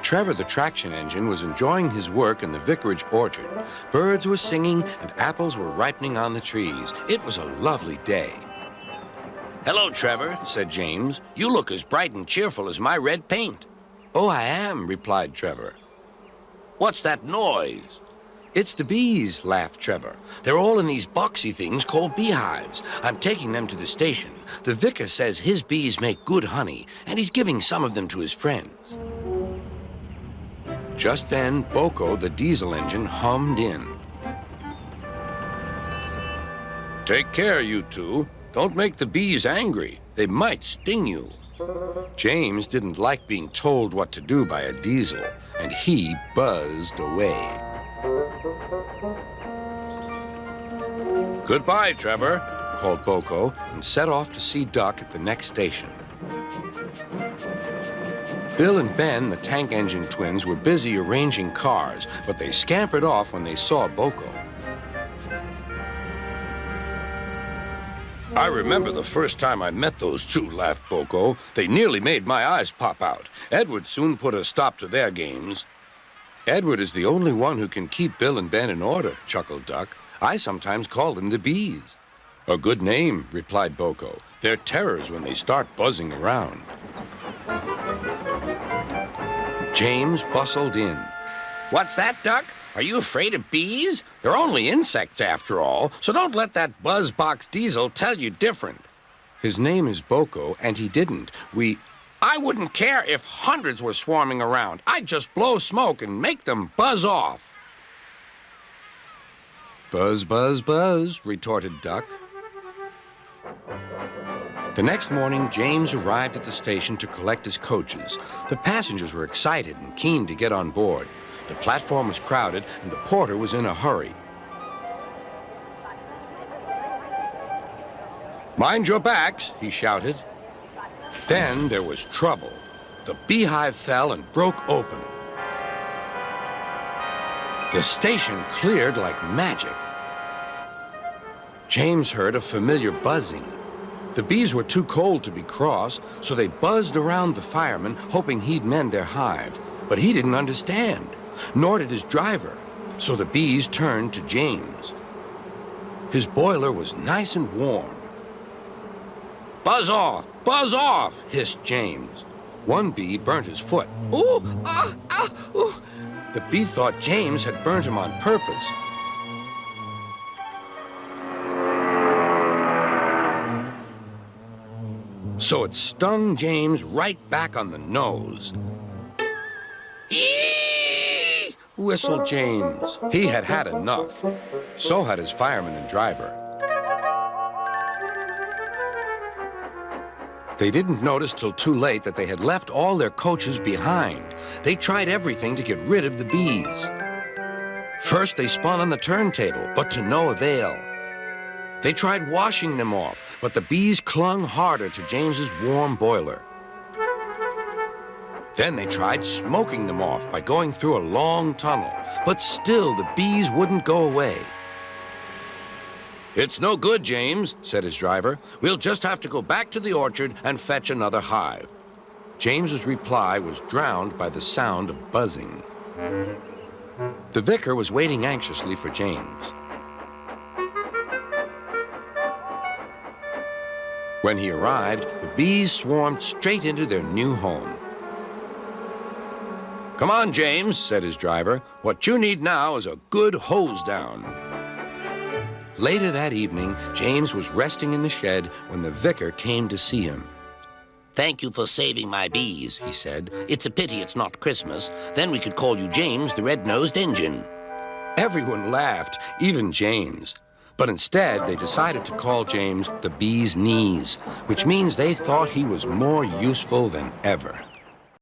Trevor the traction engine was enjoying his work in the vicarage orchard. Birds were singing and apples were ripening on the trees. It was a lovely day. Hello, Trevor, said James. You look as bright and cheerful as my red paint. Oh, I am, replied Trevor. What's that noise? It's the bees, laughed Trevor. They're all in these boxy things called beehives. I'm taking them to the station. The vicar says his bees make good honey, and he's giving some of them to his friends. Just then, Boko, the diesel engine, hummed in. Take care, you two. Don't make the bees angry. They might sting you. James didn't like being told what to do by a diesel, and he buzzed away. Goodbye, Trevor, called Boko, and set off to see Duck at the next station. Bill and Ben, the tank engine twins, were busy arranging cars, but they scampered off when they saw Boko. I remember the first time I met those two, laughed Boko. They nearly made my eyes pop out. Edward soon put a stop to their games. Edward is the only one who can keep Bill and Ben in order, chuckled Duck. I sometimes call them the bees. A good name, replied Boko. They're terrors when they start buzzing around. James bustled in. What's that, Duck? Are you afraid of bees? They're only insects after all, so don't let that buzzbox diesel tell you different. His name is Boko, and he didn't. I wouldn't care if hundreds were swarming around. I'd just blow smoke and make them buzz off. Buzz, buzz, buzz, retorted Duck. The next morning, James arrived at the station to collect his coaches. The passengers were excited and keen to get on board. The platform was crowded, and the porter was in a hurry. Mind your backs, he shouted. Then there was trouble. The beehive fell and broke open. The station cleared like magic. James heard a familiar buzzing. The bees were too cold to be cross, so they buzzed around the fireman, hoping he'd mend their hive. But he didn't understand, nor did his driver, so the bees turned to James. His boiler was nice and warm. Buzz off, hissed James. One bee burnt his foot. Ooh, ooh. The bee thought James had burnt him on purpose. So it stung James right back on the nose. Eee! Whistled James. He had had enough. So had his fireman and driver. They didn't notice till too late that they had left all their coaches behind. They tried everything to get rid of the bees. First, they spun on the turntable, but to no avail. They tried washing them off, but the bees clung harder to James's warm boiler. Then they tried smoking them off by going through a long tunnel, but still the bees wouldn't go away. It's no good, James, said his driver. We'll just have to go back to the orchard and fetch another hive. James's reply was drowned by the sound of buzzing. The vicar was waiting anxiously for James. When he arrived, the bees swarmed straight into their new home. Come on, James, said his driver. What you need now is a good hose down. Later that evening, James was resting in the shed when the vicar came to see him. Thank you for saving my bees, he said. It's a pity it's not Christmas. Then we could call you James the Red-Nosed Engine. Everyone laughed, even James. But instead, they decided to call James the Bee's Knees, which means they thought he was more useful than ever.